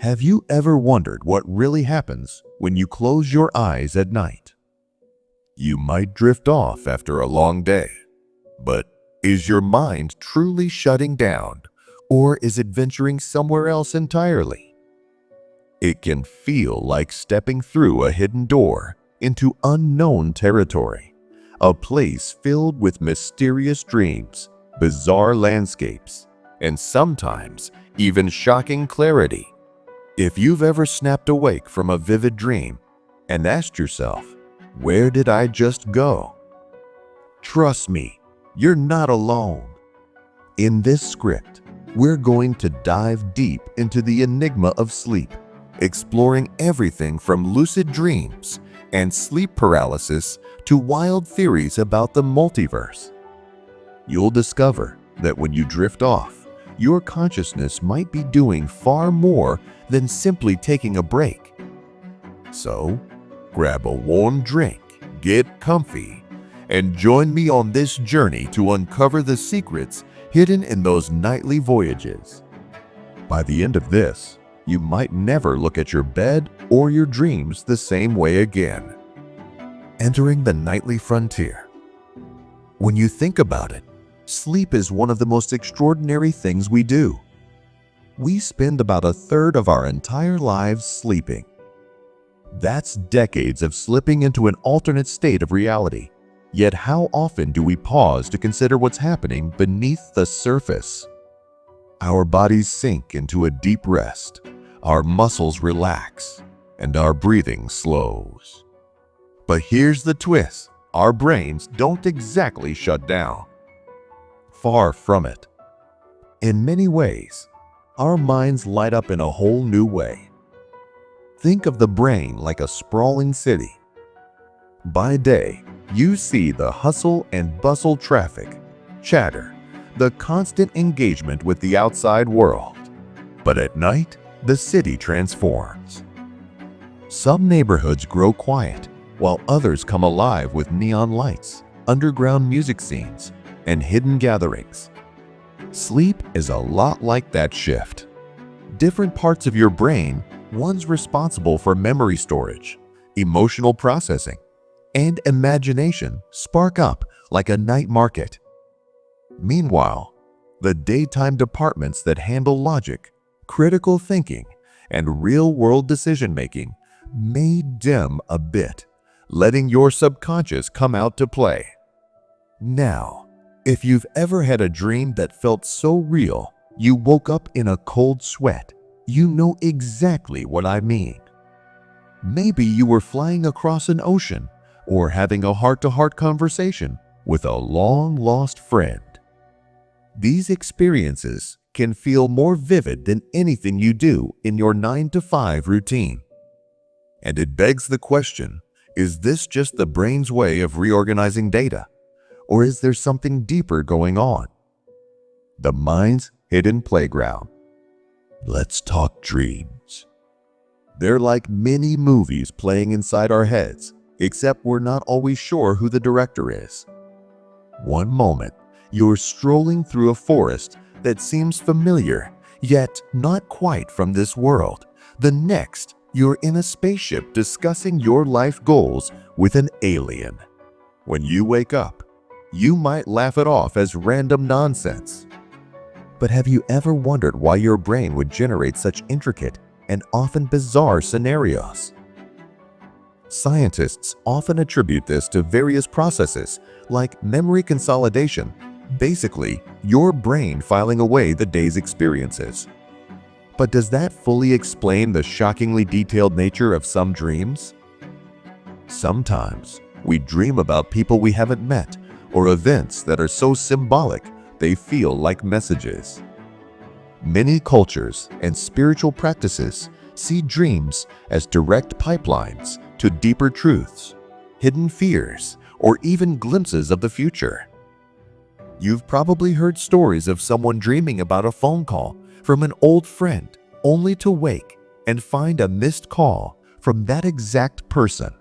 Have you ever wondered what really happens when you close your eyes at night? You might drift off after a long day, but is your mind truly shutting down, or is it venturing somewhere else entirely? It can feel like stepping through a hidden door into unknown territory, a place filled with mysterious dreams, bizarre landscapes, and sometimes even shocking clarity. If you've ever snapped awake from a vivid dream and asked yourself, "Where did I just go?" Trust me, you're not alone. In this script, we're going to dive deep into the enigma of sleep, exploring everything from lucid dreams and sleep paralysis to wild theories about the multiverse. You'll discover that when you drift off, your consciousness might be doing far more than simply taking a break. So, grab a warm drink, get comfy, and join me on this journey to uncover the secrets hidden in those nightly voyages. By the end of this, you might never look at your bed or your dreams the same way again. Entering the nightly frontier. When you think about it, sleep is one of the most extraordinary things we do. We spend about a third of our entire lives sleeping. That's decades of slipping into an alternate state of reality. Yet how often do we pause to consider what's happening beneath the surface? Our bodies sink into a deep rest, our muscles relax, and our breathing slows. But here's the twist: our brains don't exactly shut down. Far from it. In many ways, our minds light up in a whole new way. Think of the brain like a sprawling city. By day, you see the hustle and bustle traffic, chatter, the constant engagement with the outside world. But at night, the city transforms. Some neighborhoods grow quiet, while others come alive with neon lights, underground music scenes, and hidden gatherings. Sleep is a lot like that shift. Different parts of your brain, one's responsible for memory storage, emotional processing, and imagination, spark up like a night market. Meanwhile, the daytime departments that handle logic, critical thinking, and real-world decision-making may dim a bit, letting your subconscious come out to play. Now, if you've ever had a dream that felt so real you woke up in a cold sweat, you know exactly what I mean. Maybe you were flying across an ocean or having a heart-to-heart conversation with a long-lost friend. These experiences can feel more vivid than anything you do in your 9-to-5 routine. And it begs the question, is this just the brain's way of reorganizing data? Or is there something deeper going on? The mind's hidden playground. Let's talk dreams. They're like mini movies playing inside our heads, except we're not always sure who the director is. One moment, you're strolling through a forest that seems familiar, yet not quite from this world. The next, you're in a spaceship discussing your life goals with an alien. When you wake up, you might laugh it off as random nonsense. But have you ever wondered why your brain would generate such intricate and often bizarre scenarios? Scientists often attribute this to various processes like memory consolidation, basically your brain filing away the day's experiences. But does that fully explain the shockingly detailed nature of some dreams? Sometimes we dream about people we haven't met or events that are so symbolic they feel like messages. Many cultures and spiritual practices see dreams as direct pipelines to deeper truths, hidden fears, or even glimpses of the future. You've probably heard stories of someone dreaming about a phone call from an old friend only to wake and find a missed call from that exact person.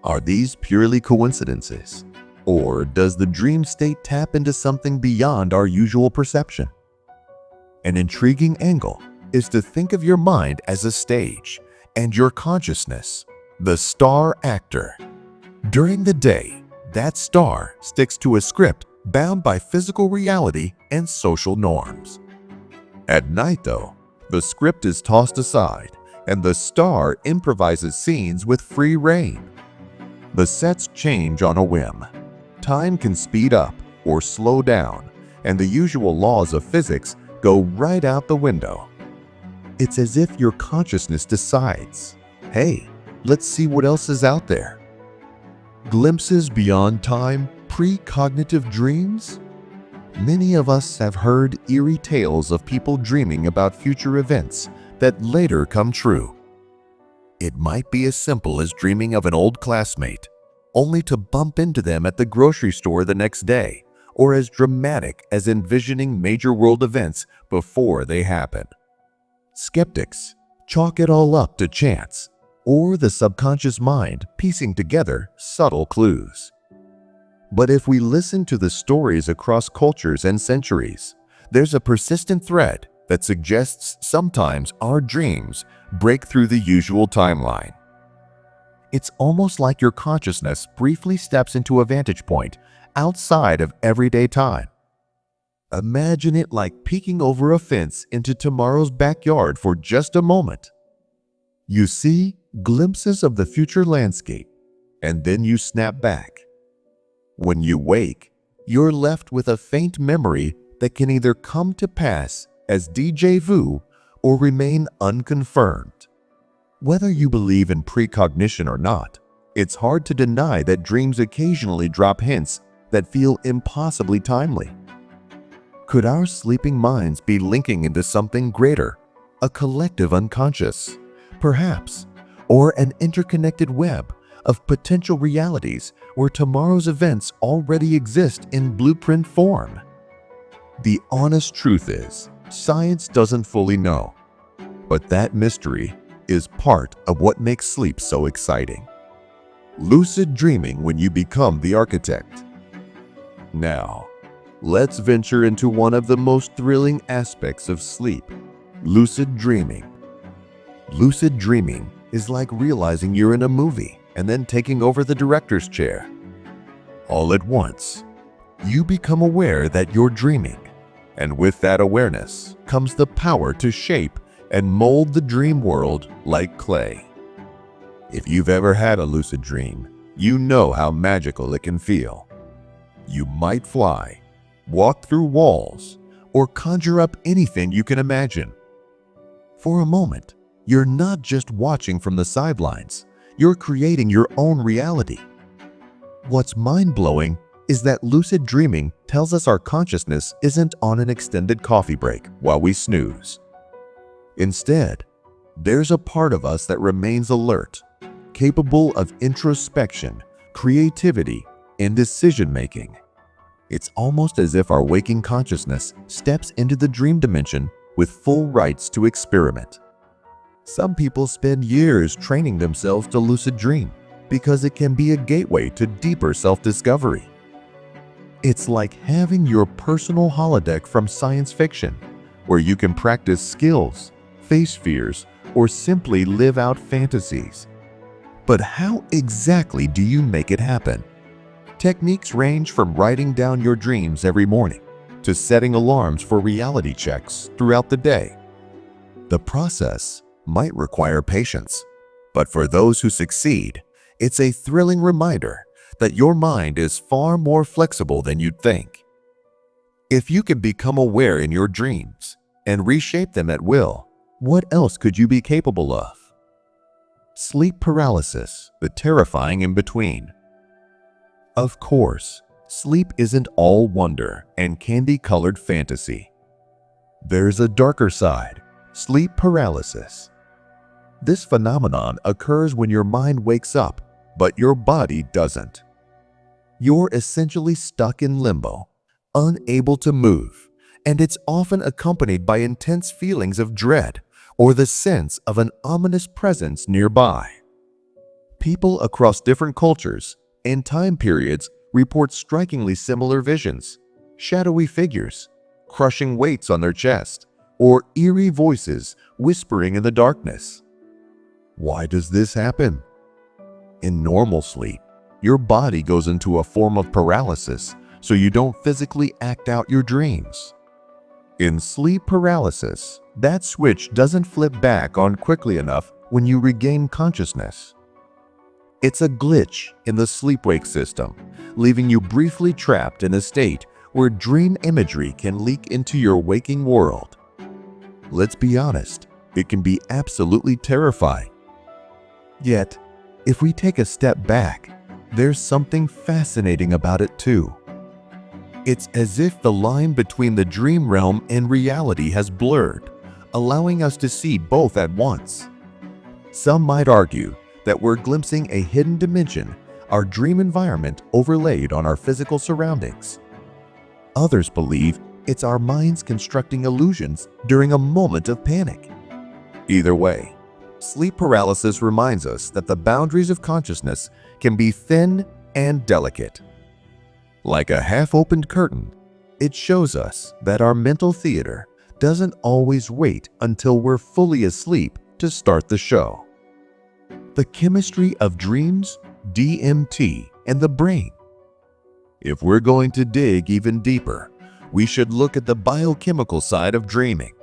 Are these purely coincidences? Or does the dream state tap into something beyond our usual perception? An intriguing angle is to think of your mind as a stage and your consciousness, the star actor. During the day, that star sticks to a script bound by physical reality and social norms. At night, though, the script is tossed aside and the star improvises scenes with free rein. The sets change on a whim. Time can speed up or slow down, and the usual laws of physics go right out the window. It's as if your consciousness decides, hey, let's see what else is out there. Glimpses beyond time, precognitive dreams? Many of us have heard eerie tales of people dreaming about future events that later come true. It might be as simple as dreaming of an old classmate, only to bump into them at the grocery store the next day, or as dramatic as envisioning major world events before they happen. Skeptics chalk it all up to chance, or the subconscious mind piecing together subtle clues. But if we listen to the stories across cultures and centuries, there's a persistent thread that suggests sometimes our dreams break through the usual timeline. It's almost like your consciousness briefly steps into a vantage point outside of everyday time. Imagine it like peeking over a fence into tomorrow's backyard for just a moment. You see glimpses of the future landscape, and then you snap back. When you wake, you're left with a faint memory that can either come to pass as déjà vu or remain unconfirmed. Whether you believe in precognition or not, it's hard to deny that dreams occasionally drop hints that feel impossibly timely. Could our sleeping minds be linking into something greater, a collective unconscious, perhaps, or an interconnected web of potential realities where tomorrow's events already exist in blueprint form? The honest truth is, science doesn't fully know, but that mystery is part of what makes sleep so exciting. Lucid dreaming when you become the architect. Now, let's venture into one of the most thrilling aspects of sleep, lucid dreaming. Lucid dreaming is like realizing you're in a movie and then taking over the director's chair. All at once, you become aware that you're dreaming. And with that awareness comes the power to shape and mold the dream world like clay. If you've ever had a lucid dream, you know how magical it can feel. You might fly, walk through walls, or conjure up anything you can imagine. For a moment, you're not just watching from the sidelines, you're creating your own reality. What's mind-blowing is that lucid dreaming tells us our consciousness isn't on an extended coffee break while we snooze. Instead, there's a part of us that remains alert, capable of introspection, creativity, and decision-making. It's almost as if our waking consciousness steps into the dream dimension with full rights to experiment. Some people spend years training themselves to lucid dream because it can be a gateway to deeper self-discovery. It's like having your personal holodeck from science fiction, where you can practice skills, face fears, or simply live out fantasies. But how exactly do you make it happen? Techniques range from writing down your dreams every morning to setting alarms for reality checks throughout the day. The process might require patience, but for those who succeed, it's a thrilling reminder that your mind is far more flexible than you'd think. If you can become aware in your dreams and reshape them at will, what else could you be capable of? Sleep paralysis, the terrifying in-between. Of course, sleep isn't all wonder and candy-colored fantasy. There's a darker side, sleep paralysis. This phenomenon occurs when your mind wakes up, but your body doesn't. You're essentially stuck in limbo, unable to move, and it's often accompanied by intense feelings of dread or the sense of an ominous presence nearby. People across different cultures and time periods report strikingly similar visions: shadowy figures, crushing weights on their chest, or eerie voices whispering in the darkness. Why does this happen? In normal sleep, your body goes into a form of paralysis, so you don't physically act out your dreams. In sleep paralysis, that switch doesn't flip back on quickly enough when you regain consciousness. It's a glitch in the sleep-wake system, leaving you briefly trapped in a state where dream imagery can leak into your waking world. Let's be honest, it can be absolutely terrifying. Yet, if we take a step back, there's something fascinating about it too. It's as if the line between the dream realm and reality has blurred, allowing us to see both at once. Some might argue that we're glimpsing a hidden dimension, our dream environment overlaid on our physical surroundings. Others believe it's our minds constructing illusions during a moment of panic. Either way, sleep paralysis reminds us that the boundaries of consciousness can be thin and delicate. Like a half-opened curtain, it shows us that our mental theater doesn't always wait until we're fully asleep to start the show. The chemistry of dreams, DMT, and the brain. If we're going to dig even deeper, we should look at the biochemical side of dreaming.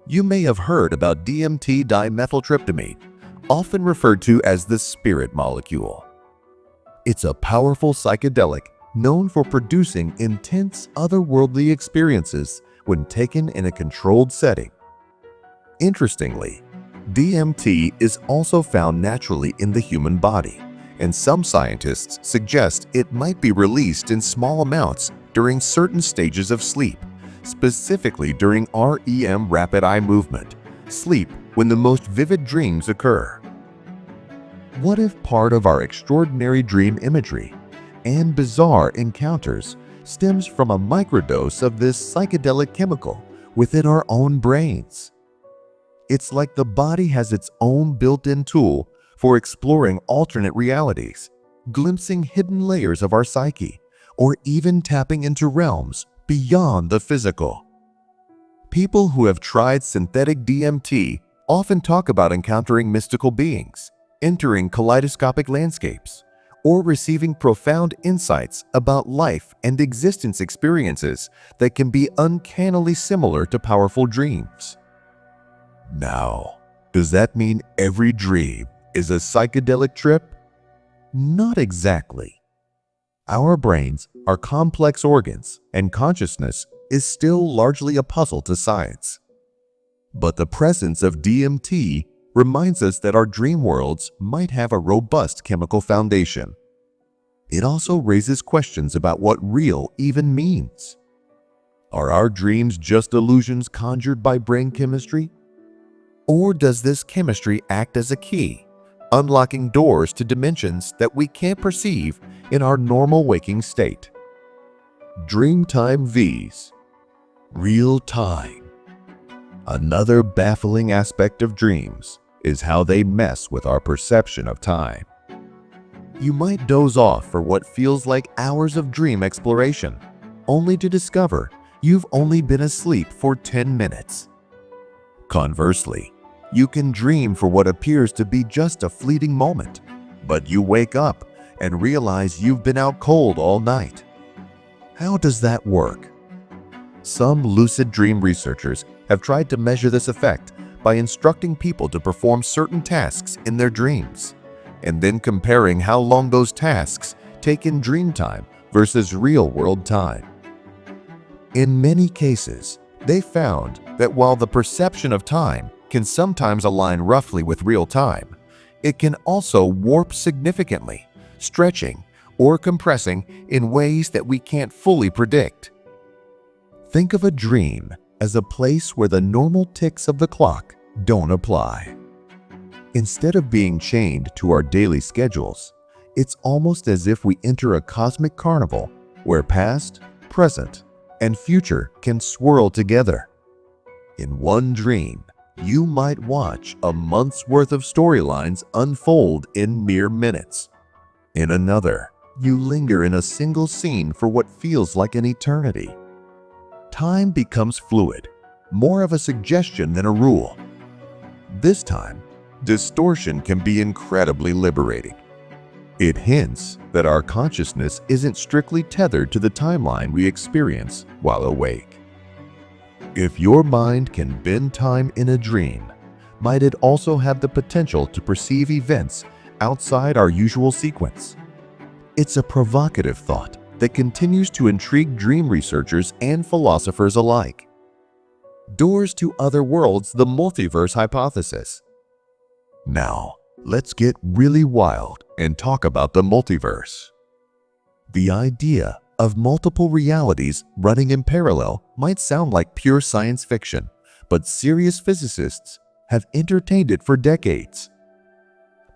You may have heard about DMT dimethyltryptamine, often referred to as the spirit molecule. It's a powerful psychedelic known for producing intense otherworldly experiences when taken in a controlled setting. Interestingly, DMT is also found naturally in the human body, and some scientists suggest it might be released in small amounts during certain stages of sleep, specifically during REM rapid eye movement, sleep when the most vivid dreams occur. What if part of our extraordinary dream imagery and bizarre encounters stems from a microdose of this psychedelic chemical within our own brains? It's like the body has its own built-in tool for exploring alternate realities, glimpsing hidden layers of our psyche, or even tapping into realms beyond the physical. People who have tried synthetic DMT often talk about encountering mystical beings, entering kaleidoscopic landscapes, or receiving profound insights about life and existence experiences that can be uncannily similar to powerful dreams. Now, does that mean every dream is a psychedelic trip? Not exactly. Our brains are complex organs, and consciousness is still largely a puzzle to science. But the presence of DMT reminds us that our dream worlds might have a robust chemical foundation. It also raises questions about what real even means. Are our dreams just illusions conjured by brain chemistry? Or does this chemistry act as a key, unlocking doors to dimensions that we can't perceive in our normal waking state? Dreamtime V's. Real time. Another baffling aspect of dreams is how they mess with our perception of time. You might doze off for what feels like hours of dream exploration, only to discover you've only been asleep for 10 minutes. Conversely, you can dream for what appears to be just a fleeting moment, but you wake up and realize you've been out cold all night. How does that work? Some lucid dream researchers have tried to measure this effect by instructing people to perform certain tasks in their dreams, and then comparing how long those tasks take in dream time versus real-world time. In many cases, they found that while the perception of time can sometimes align roughly with real time, it can also warp significantly, stretching or compressing in ways that we can't fully predict. Think of a dream as a place where the normal ticks of the clock don't apply. Instead of being chained to our daily schedules, it's almost as if we enter a cosmic carnival where past, present, and future can swirl together. In one dream, you might watch a month's worth of storylines unfold in mere minutes. In another, you linger in a single scene for what feels like an eternity. Time becomes fluid, more of a suggestion than a rule. This time, distortion can be incredibly liberating. It hints that our consciousness isn't strictly tethered to the timeline we experience while awake. If your mind can bend time in a dream, might it also have the potential to perceive events outside our usual sequence? It's a provocative thought that continues to intrigue dream researchers and philosophers alike. Doors to other worlds, the multiverse hypothesis. Now, let's get really wild and talk about the multiverse. The idea of multiple realities running in parallel might sound like pure science fiction, but serious physicists have entertained it for decades.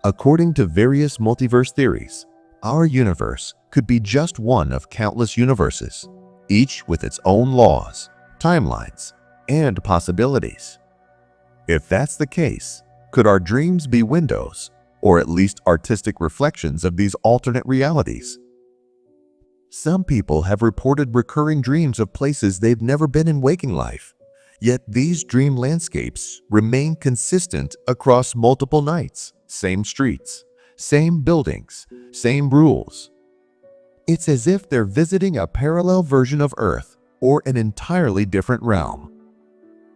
According to various multiverse theories, our universe could be just one of countless universes, each with its own laws, timelines, and possibilities. If that's the case, could our dreams be windows, or at least artistic reflections of these alternate realities? Some people have reported recurring dreams of places they've never been in waking life, yet these dream landscapes remain consistent across multiple nights, same streets, same buildings, same rules. It's as if they're visiting a parallel version of Earth or an entirely different realm.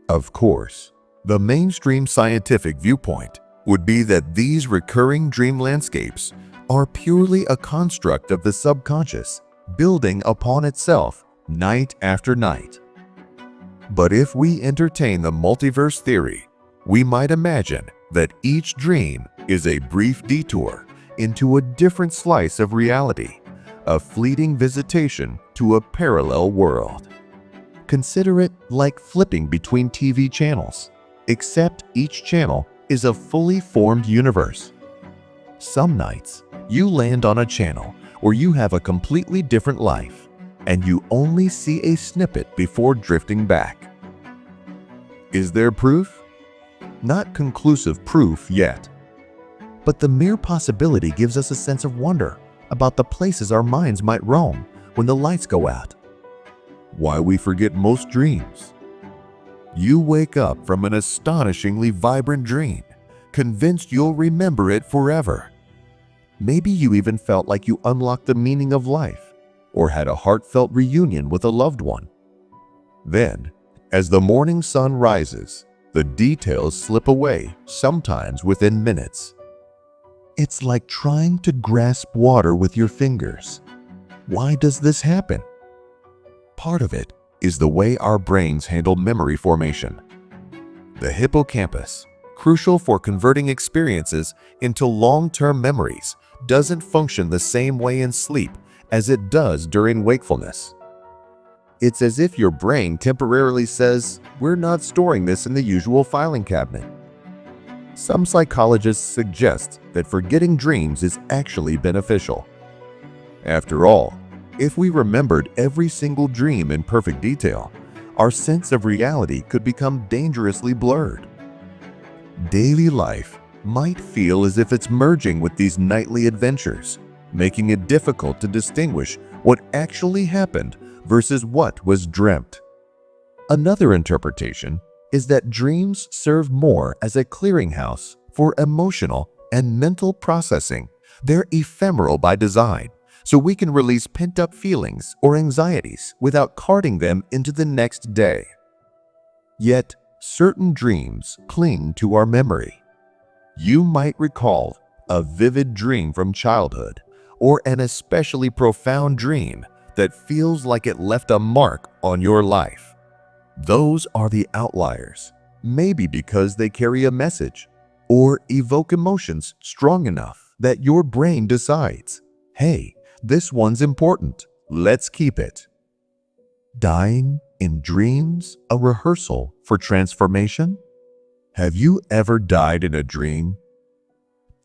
Of course, the mainstream scientific viewpoint would be that these recurring dream landscapes are purely a construct of the subconscious, building upon itself night after night. But if we entertain the multiverse theory, we might imagine that each dream is a brief detour into a different slice of reality, a fleeting visitation to a parallel world. Consider it like flipping between TV channels, except each channel is a fully formed universe. Some nights, you land on a channel where you have a completely different life, and you only see a snippet before drifting back. Is there proof? Not conclusive proof yet. But the mere possibility gives us a sense of wonder about the places our minds might roam when the lights go out. Why we forget most dreams. You wake up from an astonishingly vibrant dream, convinced you'll remember it forever. Maybe you even felt like you unlocked the meaning of life or had a heartfelt reunion with a loved one. Then, as the morning sun rises, the details slip away, sometimes within minutes. It's like trying to grasp water with your fingers. Why does this happen? Part of it is the way our brains handle memory formation. The hippocampus, crucial for converting experiences into long-term memories, doesn't function the same way in sleep as it does during wakefulness. It's as if your brain temporarily says, "We're not storing this in the usual filing cabinet." Some psychologists suggest that forgetting dreams is actually beneficial. After all, if we remembered every single dream in perfect detail, our sense of reality could become dangerously blurred. Daily life might feel as if it's merging with these nightly adventures, making it difficult to distinguish what actually happened versus what was dreamt. Another interpretation is that dreams serve more as a clearinghouse for emotional and mental processing. They're ephemeral by design, so we can release pent-up feelings or anxieties without carting them into the next day. Yet, certain dreams cling to our memory. You might recall a vivid dream from childhood or an especially profound dream that feels like it left a mark on your life. Those are the outliers, maybe because they carry a message or evoke emotions strong enough that your brain decides, "Hey, this one's important, let's keep it." Dying in dreams, a rehearsal for transformation? Have you ever died in a dream?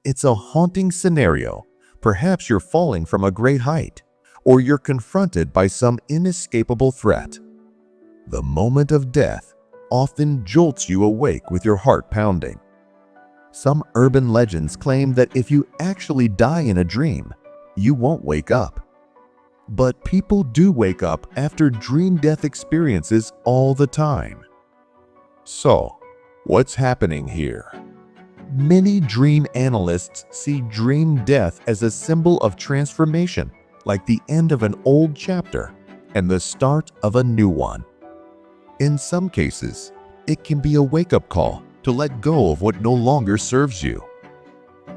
It's a haunting scenario. Perhaps you're falling from a great height, or you're confronted by some inescapable threat. The moment of death often jolts you awake with your heart pounding. Some urban legends claim that if you actually die in a dream, you won't wake up. But people do wake up after dream death experiences all the time. So, what's happening here? Many dream analysts see dream death as a symbol of transformation, like the end of an old chapter and the start of a new one. In some cases, it can be a wake-up call to let go of what no longer serves you.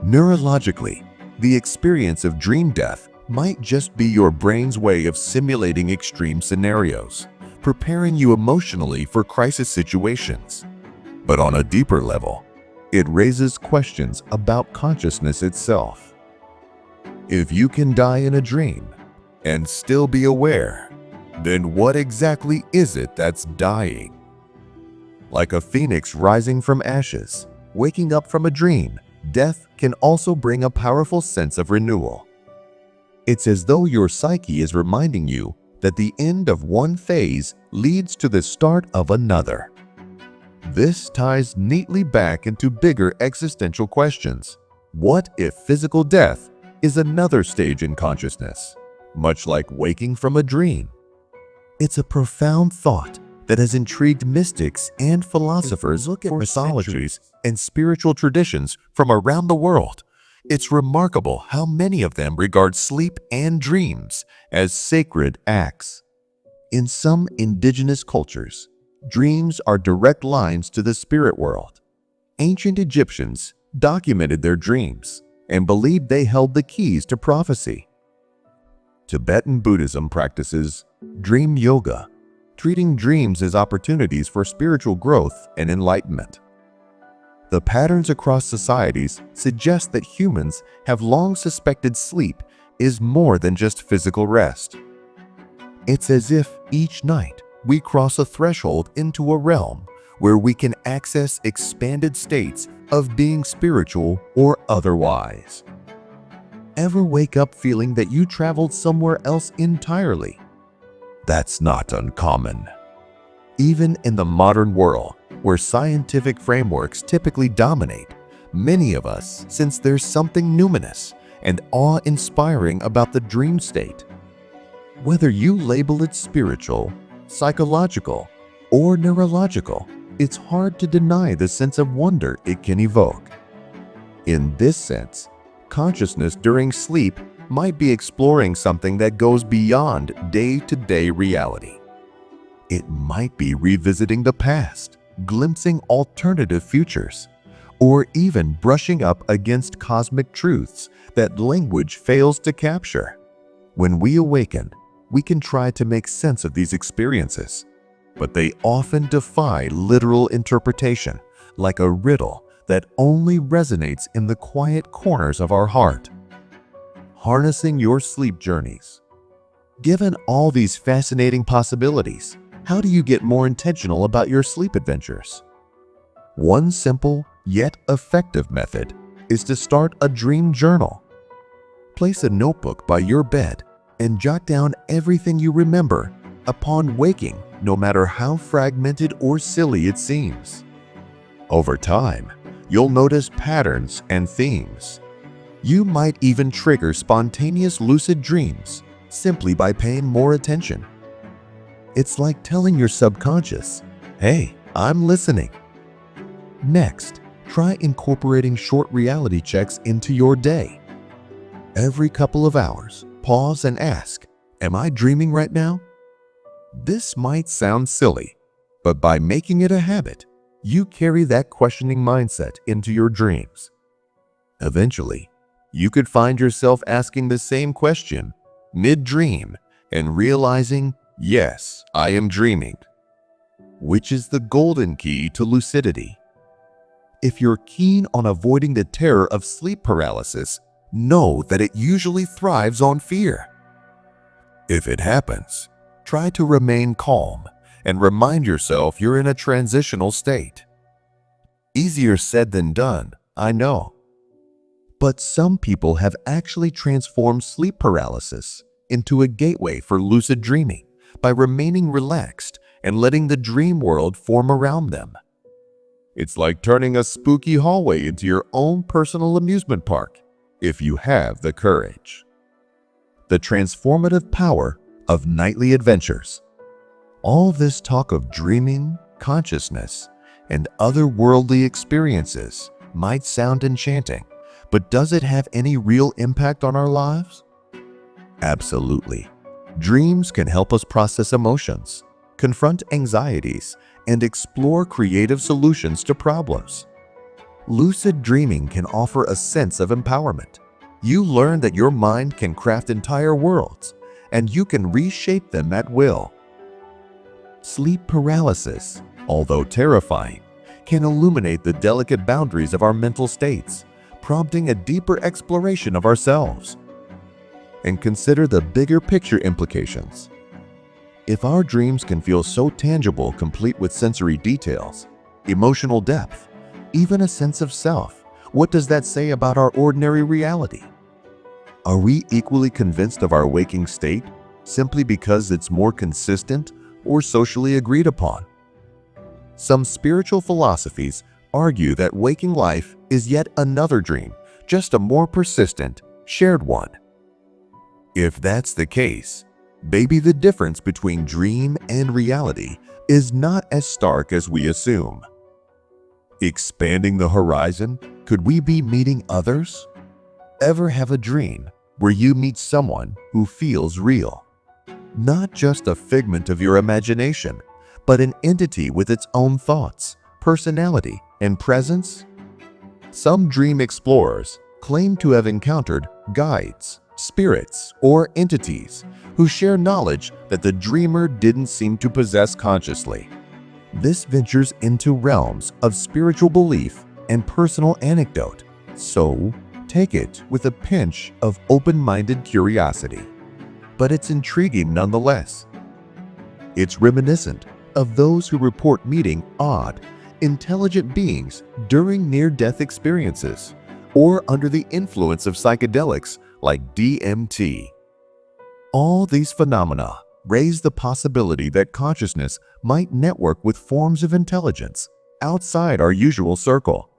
Neurologically, the experience of dream death might just be your brain's way of simulating extreme scenarios, preparing you emotionally for crisis situations. But on a deeper level, it raises questions about consciousness itself. If you can die in a dream and still be aware, then what exactly is it that's dying? Like a phoenix rising from ashes, waking up from a dream, death can also bring a powerful sense of renewal. It's as though your psyche is reminding you that the end of one phase leads to the start of another. This ties neatly back into bigger existential questions. What if physical death is another stage in consciousness, much like waking from a dream? It's a profound thought that has intrigued mystics and philosophers for mythologies and spiritual traditions from around the world. It's remarkable how many of them regard sleep and dreams as sacred acts. In some indigenous cultures, dreams are direct lines to the spirit world. Ancient Egyptians documented their dreams and believed they held the keys to prophecy. Tibetan Buddhism practices dream yoga, treating dreams as opportunities for spiritual growth and enlightenment. The patterns across societies suggest that humans have long suspected sleep is more than just physical rest. It's as if each night we cross a threshold into a realm where we can access expanded states of being spiritual or otherwise. Ever wake up feeling that you traveled somewhere else entirely? That's not uncommon. Even in the modern world, where scientific frameworks typically dominate, many of us sense there's something numinous and awe-inspiring about the dream state. Whether you label it spiritual, psychological, or neurological, it's hard to deny the sense of wonder it can evoke. In this sense, consciousness during sleep might be exploring something that goes beyond day-to-day reality. It might be revisiting the past, glimpsing alternative futures, or even brushing up against cosmic truths that language fails to capture. When we awaken, we can try to make sense of these experiences, but they often defy literal interpretation, like a riddle that only resonates in the quiet corners of our heart. Harnessing your sleep journeys. Given all these fascinating possibilities, how do you get more intentional about your sleep adventures? One simple yet effective method is to start a dream journal. Place a notebook by your bed and jot down everything you remember upon waking, no matter how fragmented or silly it seems. Over time, you'll notice patterns and themes. You might even trigger spontaneous lucid dreams simply by paying more attention. It's like telling your subconscious, "Hey, I'm listening." Next, try incorporating short reality checks into your day. Every couple of hours, pause and ask, "Am I dreaming right now?" This might sound silly, but by making it a habit, you carry that questioning mindset into your dreams. Eventually, you could find yourself asking the same question mid-dream and realizing, "Yes, I am dreaming," which is the golden key to lucidity. If you're keen on avoiding the terror of sleep paralysis, know that it usually thrives on fear. If it happens, try to remain calm and remind yourself you're in a transitional state. Easier said than done, I know. But some people have actually transformed sleep paralysis into a gateway for lucid dreaming by remaining relaxed and letting the dream world form around them. It's like turning a spooky hallway into your own personal amusement park, if you have the courage. The transformative power of nightly adventures. All this talk of dreaming, consciousness, and otherworldly experiences might sound enchanting, but does it have any real impact on our lives? Absolutely. Dreams can help us process emotions, confront anxieties, and explore creative solutions to problems. Lucid dreaming can offer a sense of empowerment. You learn that your mind can craft entire worlds, and you can reshape them at will. Sleep paralysis, although terrifying, can illuminate the delicate boundaries of our mental states, prompting a deeper exploration of ourselves. And consider the bigger picture implications. If our dreams can feel so tangible, complete with sensory details, emotional depth, even a sense of self, what does that say about our ordinary reality? Are we equally convinced of our waking state simply because it's more consistent or socially agreed upon? Some spiritual philosophies argue that waking life is yet another dream, just a more persistent, shared one. If that's the case, maybe the difference between dream and reality is not as stark as we assume. Expanding the horizon, could we be meeting others? Ever have a dream where you meet someone who feels real? Not just a figment of your imagination, but an entity with its own thoughts, personality, and presence? Some dream explorers claim to have encountered guides, spirits, or entities who share knowledge that the dreamer didn't seem to possess consciously. This ventures into realms of spiritual belief and personal anecdote, so take it with a pinch of open-minded curiosity. But it's intriguing nonetheless. It's reminiscent of those who report meeting odd, intelligent beings during near-death experiences or under the influence of psychedelics like DMT. All these phenomena raise the possibility that consciousness might network with forms of intelligence outside our usual circle.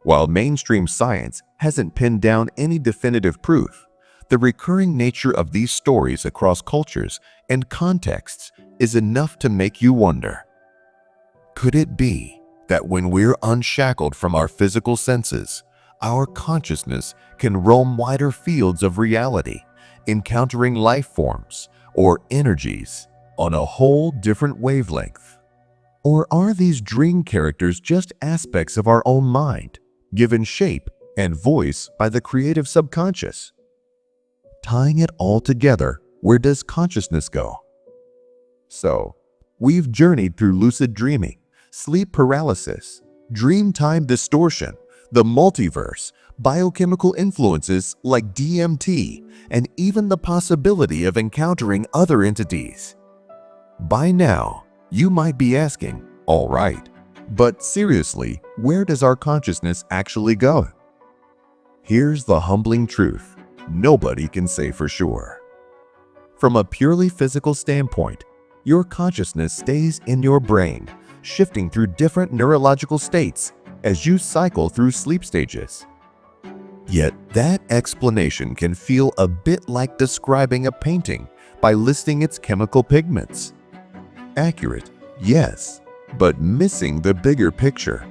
While mainstream science hasn't pinned down any definitive proof, the recurring nature of these stories across cultures and contexts is enough to make you wonder. Could it be that when we're unshackled from our physical senses, our consciousness can roam wider fields of reality, encountering life forms or energies on a whole different wavelength? Or are these dream characters just aspects of our own mind, given shape and voice by the creative subconscious? Tying it all together, where does consciousness go? So, we've journeyed through lucid dreaming, sleep paralysis, dream time distortion, the multiverse, biochemical influences like DMT, and even the possibility of encountering other entities. By now, you might be asking, all right, but seriously, where does our consciousness actually go? Here's the humbling truth. Nobody can say for sure. From a purely physical standpoint, your consciousness stays in your brain, shifting through different neurological states as you cycle through sleep stages. Yet that explanation can feel a bit like describing a painting by listing its chemical pigments. Accurate, yes, but missing the bigger picture.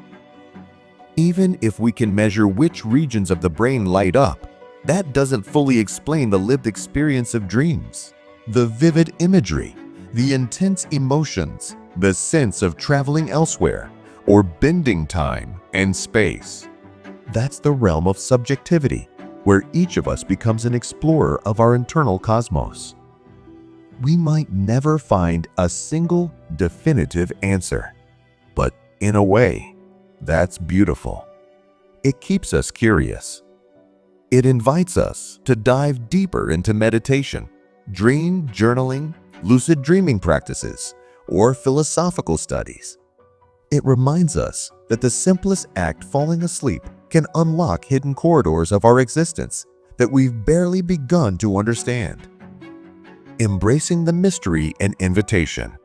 Even if we can measure which regions of the brain light up, that doesn't fully explain the lived experience of dreams. The vivid imagery, the intense emotions, the sense of traveling elsewhere, or bending time and space. That's the realm of subjectivity, where each of us becomes an explorer of our internal cosmos. We might never find a single definitive answer, but in a way, that's beautiful. It keeps us curious. It invites us to dive deeper into meditation, dream journaling, lucid dreaming practices, or philosophical studies. It reminds us that the simplest act, falling asleep, can unlock hidden corridors of our existence that we've barely begun to understand. Embracing the mystery and invitation.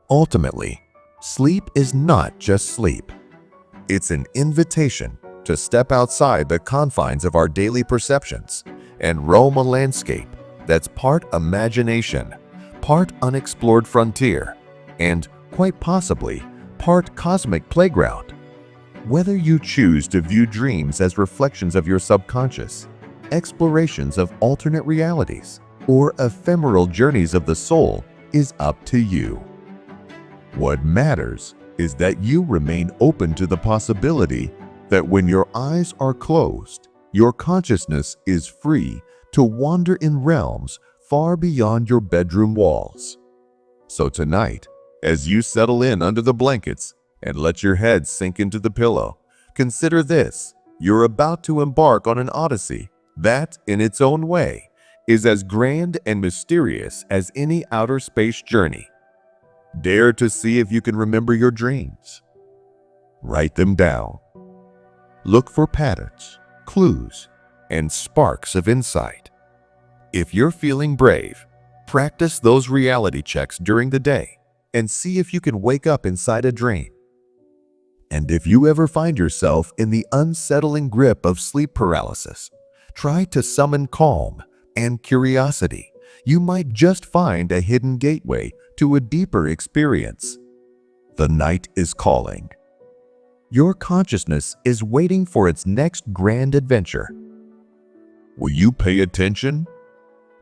Ultimately, sleep is not just sleep. It's an invitation to step outside the confines of our daily perceptions and roam a landscape that's part imagination, part unexplored frontier, and quite possibly part cosmic playground. Whether you choose to view dreams as reflections of your subconscious, explorations of alternate realities, or ephemeral journeys of the soul is up to you. What matters is that you remain open to the possibility that when your eyes are closed, your consciousness is free to wander in realms far beyond your bedroom walls. So tonight, as you settle in under the blankets and let your head sink into the pillow, consider this: you're about to embark on an odyssey that, in its own way, is as grand and mysterious as any outer space journey. Dare to see if you can remember your dreams. Write them down. Look for patterns, clues, and sparks of insight. If you're feeling brave, practice those reality checks during the day and see if you can wake up inside a dream. And if you ever find yourself in the unsettling grip of sleep paralysis, try to summon calm and curiosity. You might just find a hidden gateway to a deeper experience. The night is calling. Your consciousness is waiting for its next grand adventure. Will you pay attention?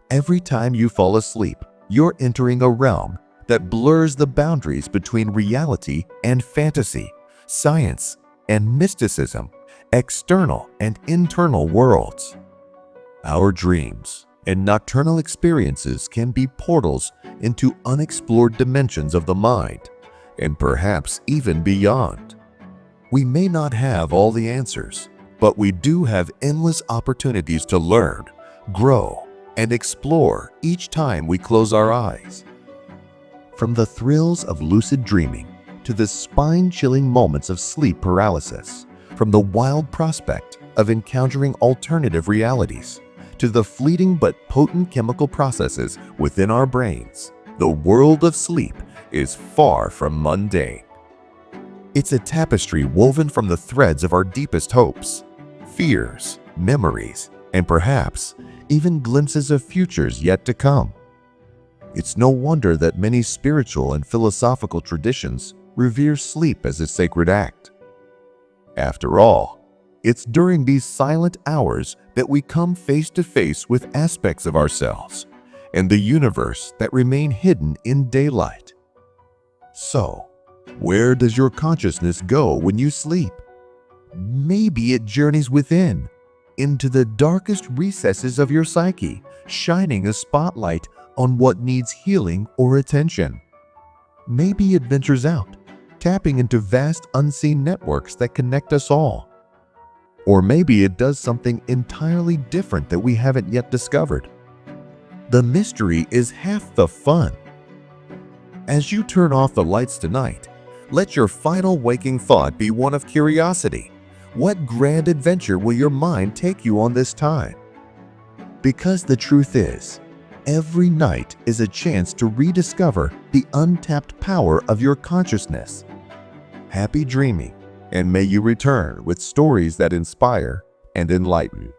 Every time you fall asleep, you're entering a realm that blurs the boundaries between reality and fantasy, science and mysticism, external and internal worlds. Our dreams and nocturnal experiences can be portals into unexplored dimensions of the mind, and perhaps even beyond. We may not have all the answers, but we do have endless opportunities to learn, grow, and explore each time we close our eyes. From the thrills of lucid dreaming to the spine-chilling moments of sleep paralysis, from the wild prospect of encountering alternative realities to the fleeting but potent chemical processes within our brains, the world of sleep is far from mundane. It's a tapestry woven from the threads of our deepest hopes, fears, memories, and perhaps even glimpses of futures yet to come. It's no wonder that many spiritual and philosophical traditions revere sleep as a sacred act. After all, it's during these silent hours that we come face to face with aspects of ourselves and the universe that remain hidden in daylight. So, where does your consciousness go when you sleep? Maybe it journeys within, into the darkest recesses of your psyche, shining a spotlight on what needs healing or attention. Maybe it ventures out, tapping into vast unseen networks that connect us all. Or maybe it does something entirely different that we haven't yet discovered. The mystery is half the fun. As you turn off the lights tonight, let your final waking thought be one of curiosity. What grand adventure will your mind take you on this time? Because the truth is, every night is a chance to rediscover the untapped power of your consciousness. Happy dreaming, and may you return with stories that inspire and enlighten.